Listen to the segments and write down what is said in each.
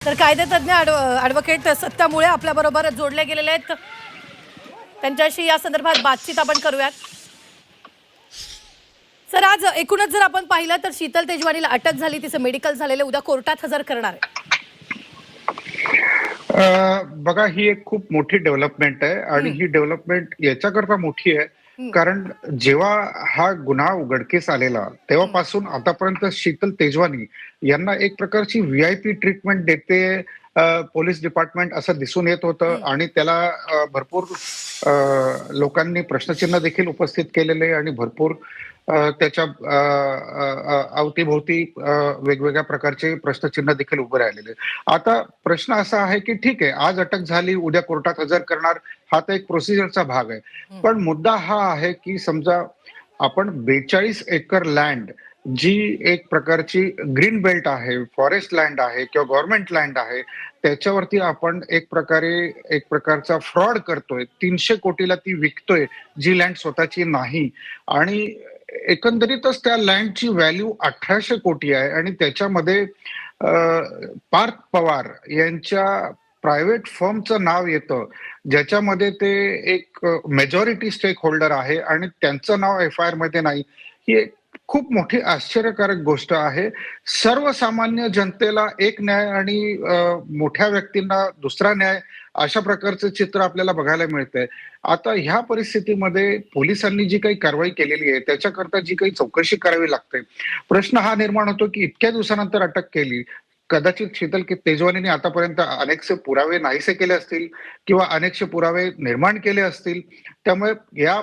तर कायदेतज्ञ ॲडव्होकेट सत्तामुळे आपल्याबरोबर जोडले गेलेले आहेत. त्यांच्याशी या संदर्भात बातचीत आपण करूयात. सर, आज एकूणच जर आपण पाहिलं तर शीतल तेजवानीला अटक झाली, तिचं मेडिकल झालेलं, उद्या कोर्टात हजर करणार आहे. बघा, ही एक खूप मोठी डेव्हलपमेंट आहे आणि ही डेव्हलपमेंट याच्याकरता मोठी आहे कारण जेव्हा हा गुन्हा उघडकीस आलेला तेव्हापासून आतापर्यंत शीतल तेजवानी यांना एक प्रकारची VIP ट्रीटमेंट देते पोलीस डिपार्टमेंट असं दिसून येत होतं आणि त्याला भरपूर लोकांनी प्रश्नचिन्ह देखील उपस्थित केलेले आणि भरपूर त्याच्या अवतीभोवती वेगवेगळ्या प्रकारचे प्रश्नचिन्ह देखील उभे राहिलेले. आता प्रश्न असा आहे की ठीक आहे, आज अटक झाली, उद्या कोर्टात हजर करणार, हा तर एक प्रोसिजरचा भाग आहे. पण मुद्दा हा आहे की समजा आपण 42 एकर लँड जी एक प्रकारची ग्रीन बेल्ट आहे, फॉरेस्ट लँड आहे किंवा गव्हर्नमेंट लँड आहे, त्याच्यावरती आपण एक प्रकारचा फ्रॉड करतोय. 300 कोटीला ती विकतोय, जी लँड स्वतःची नाही. आणि एकंदरीतच त्या लँडची व्हॅल्यू 1800 कोटी आहे आणि त्याच्यामध्ये पार्थ पवार यांच्या प्रायव्हेट फर्मचं नाव येतं, ज्याच्यामध्ये ते एक मेजॉरिटी स्टेक होल्डर आहे आणि त्यांचं नाव FIR मध्ये नाही. ही एक खूप मोठी आश्चर्यकारक गोष्ट आहे. सर्वसामान्य जनतेला एक न्याय आणि मोठ्या व्यक्तींना दुसरा न्याय, अशा प्रकारचं चित्र आपल्याला बघायला मिळतंय. आता ह्या परिस्थितीमध्ये पोलिसांनी जी काही कारवाई केलेली आहे त्याच्याकरता जी काही चौकशी करावी लागते, प्रश्न हा निर्माण होतो की इतक्या दिवसानंतर अटक केली, कदाचित शीतल तेजवानीने आतापर्यंत अनेकसे पुरावे नाहीसे केले असतील किंवा अनेकसे पुरावे निर्माण केले असतील. त्यामुळे या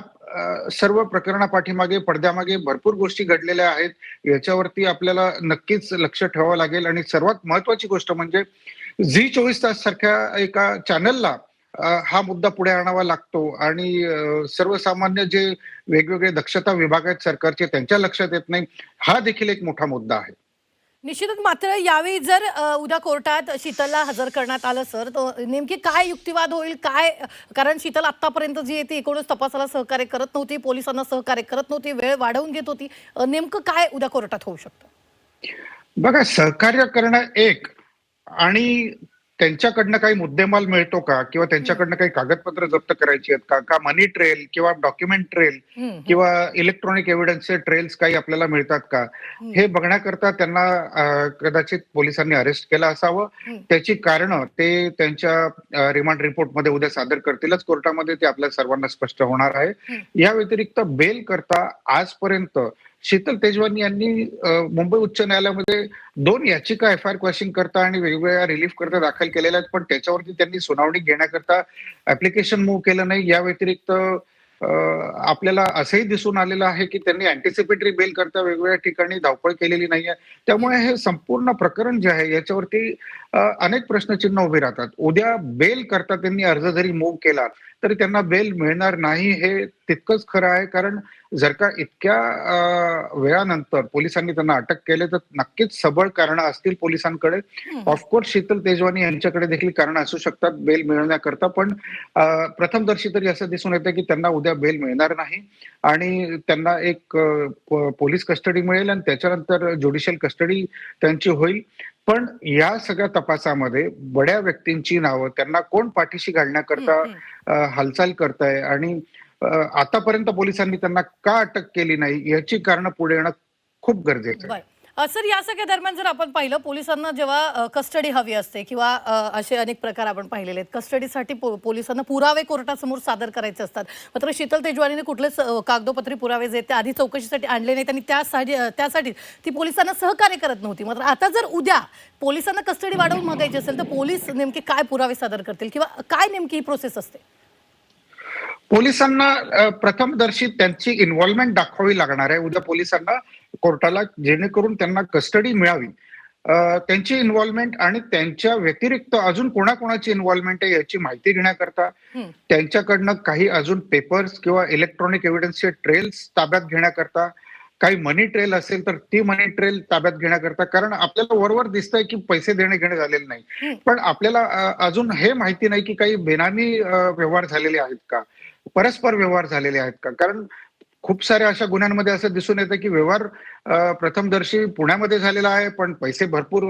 सर्व प्रकरणापाठीमागे पडद्यामागे भरपूर गोष्टी घडलेल्या आहेत. याच्यावरती आपल्याला नक्कीच लक्ष ठेवावं लागेल आणि सर्वात महत्वाची गोष्ट म्हणजे झी 24 तास सारख्या एका चॅनलला हा मुद्दा पुढे आणावा लागतो आणि सर्वसामान्य जे वेगवेगळे दक्षता विभाग आहेत सरकारचे त्यांच्या लक्षात येत नाही. हा देखील एक मोठा मुद्दा आहे. निश्चितच. मात्र यावेळी जर उद्या कोर्टात शीतलला हजर करण्यात आलं सर, तर नेमकी काय युक्तिवाद होईल, काय? कारण शीतल आतापर्यंत जी आहे ती एकूणच तपासाला सहकार्य करत नव्हती, पोलिसांना सहकार्य करत नव्हती, वेळ वाढवून घेत होती. नेमकं काय उद्या कोर्टात होऊ शकतं? बघा, सहकार्य करणं एक आणि त्यांच्याकडनं काही मुद्देमाल मिळतो का किंवा त्यांच्याकडनं काही कागदपत्र जप्त करायची आहेत का मनी ट्रेल किंवा डॉक्युमेंट ट्रेल किंवा इलेक्ट्रॉनिक एव्हिडन्सचे ट्रेल्स काही आपल्याला मिळतात का, हे बघण्याकरता त्यांना कदाचित पोलिसांनी अरेस्ट केलं असावं. त्याची कारणं ते त्यांच्या रिमांड रिपोर्टमध्ये उद्या सादर करतीलच कोर्टामध्ये, ते आपल्या सर्वांना स्पष्ट होणार आहे. या व्यतिरिक्त बेल करता आजपर्यंत शीतल तेजवानी यांनी मुंबई उच्च न्यायालयामध्ये 2 याचिका FIR क्वॅशिंग करता आणि वेगवेगळ्या रिलीफ करता दाखल केलेल्या आहेत, पण त्याच्यावरती त्यांनी सुनावणी घेण्याकरता ऍप्लिकेशन मूव्ह केलं नाही. या व्यतिरिक्त आपल्याला असंही दिसून आलेलं आहे की त्यांनी अँटिसिपेटरी बेल करता वेगवेगळ्या ठिकाणी धावपळ केलेली नाहीये. त्यामुळे हे संपूर्ण प्रकरण जे आहे याच्यावरती अनेक प्रश्नचिन्ह उभे राहतात. उद्या बेल करता त्यांनी अर्ज जरी मूव्ह केला तरी त्यांना बेल मिळणार नाही, हे तितकंच खरं आहे. कारण जर का इतक्या वेळानंतर पोलिसांनी त्यांना अटक केले तर नक्कीच सबळ कारणं असतील पोलिसांकडे. ऑफकोर्स शीतल तेजवानी यांच्याकडे देखील कारणं असू शकतात बेल मिळवण्याकरता, पण प्रथमदर्शी तरी असं दिसून येतं की त्यांना उद्या बेल मिळणार नाही आणि त्यांना एक पोलीस कस्टडी मिळेल आणि त्याच्यानंतर ज्युडिशियल कस्टडी त्यांची होईल. पण या सगळ्या तपासामध्ये बड्या व्यक्तींची नावं, त्यांना कोण पाठीशी घालण्याकरता हालचाल करताय आणि आतापर्यंत पोलिसांनी त्यांना का अटक केली नाही याची कारणं पुढे येणं खूप गरजेचं आहे. सर, या सगळ्या दरम्यान जर आपण पाहिलं, पोलिसांना जेव्हा कस्टडी हवी असते किंवा असे अनेक प्रकार आपण पाहिलेले आहेत, कस्टडीसाठी पोलिसांना पुरावे कोर्टासमोर सादर करायचे असतात. मात्र शीतल तेजवानीने कुठलेच कागदोपत्री पुरावे जे ते आधी चौकशीसाठी आणले नाहीत आणि त्यासाठी ती पोलिसांना सहकार्य करत नव्हती. मात्र आता जर उद्या पोलिसांना कस्टडी वाढवून मागायची असेल तर पोलीस नेमके काय पुरावे सादर करतील किंवा काय नेमकी ही प्रोसेस असते? पोलिसांना प्रथमदर्शी त्यांची इन्व्हॉल्वमेंट दाखवावी लागणार आहे उद्या पोलिसांना कोर्टाला, जेणेकरून त्यांना कस्टडी मिळावी. त्यांची इन्व्हॉल्वमेंट आणि त्यांच्या व्यतिरिक्त अजून कोणाकोणाची इन्व्हॉल्वमेंट आहे याची माहिती घेण्याकरता, त्यांच्याकडनं काही अजून पेपर्स किंवा इलेक्ट्रॉनिक एव्हिडन्सचे ट्रेल्स ताब्यात घेण्याकरता, काही मनी ट्रेल असेल तर ती मनी ट्रेल ताब्यात घेण्याकरता. कारण आपल्याला वरवर दिसतंय की पैसे देणे घेणे झालेले नाही, पण आपल्याला अजून हे माहिती नाही की काही बेनामी व्यवहार झालेले आहेत का, परस्पर व्यवहार झालेले आहेत का. कारण खूप साऱ्या अशा गुन्ह्यांमध्ये असं दिसून येतं की व्यवहार प्रथमदर्शी पुण्यामध्ये झालेला आहे, पण पैसे भरपूर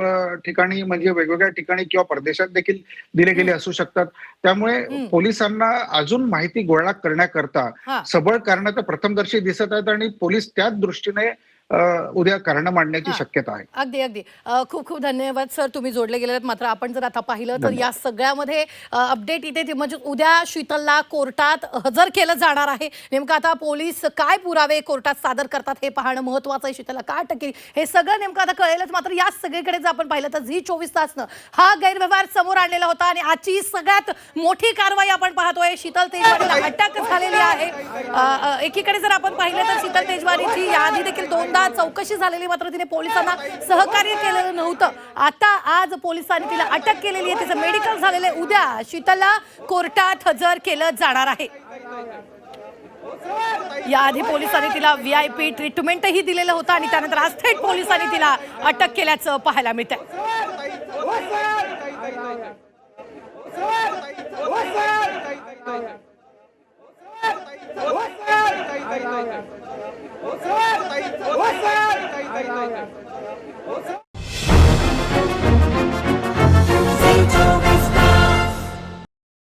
ठिकाणी म्हणजे वेगवेगळ्या ठिकाणी किंवा परदेशात देखील दिले गेले असू शकतात. त्यामुळे पोलिसांना अजून माहिती गोळा करण्याकरता हा. सबळ कारणं तर प्रथमदर्शी दिसत आहेत आणि पोलीस त्याच दृष्टीने उद्या कारणं मांडण्याची हां. शक्यता आहे. अगदी, अगदी. खूप खूप धन्यवाद सर, तुम्ही जोडले गेलेत. मात्र आपण जर आता पाहिलं तर या धन्यवाद. सगळ्यामध्ये अपडेट इथे म्हणजे उद्या शीतलला कोर्टात हजर केलं जाणार आहे. नेमकं आता पोलीस काय पुरावे कोर्टात सादर करतात हे पाहणं महत्त्वाचं आहे. शीतलला का अटक केली हे सगळं नेमकं आता कळेलच. मात्र या सगळीकडे जर आपण पाहिलं तर झी 24 तासनं हा गैरव्यवहार समोर आणलेला होता आणि आजची सगळ्यात मोठी कारवाई आपण पाहतोय. शीतल तेजवानीला अटक झालेली आहे. एकीकडे जर आपण पाहिलं तर शीतल तेजवानीची याआधी देखील दोनदा चौकशी झालेली, मात्र तिने पोलिसांना सहकार्य केलेलं नव्हतं. आता आज पोलिसांनी तिला अटक केलेली आहे, तिचं मेडिकल झालेलं आहे. उद्या शीतलला कोर्टात हजर केलं जाणार आहे. याआधी पोलिसांनी तिला VIP ट्रीटमेंटही दिलेलं होतं आणि त्यानंतर आज थेट पोलिसांनी तिला अटक केल्याचं पाहायला मिळतंय.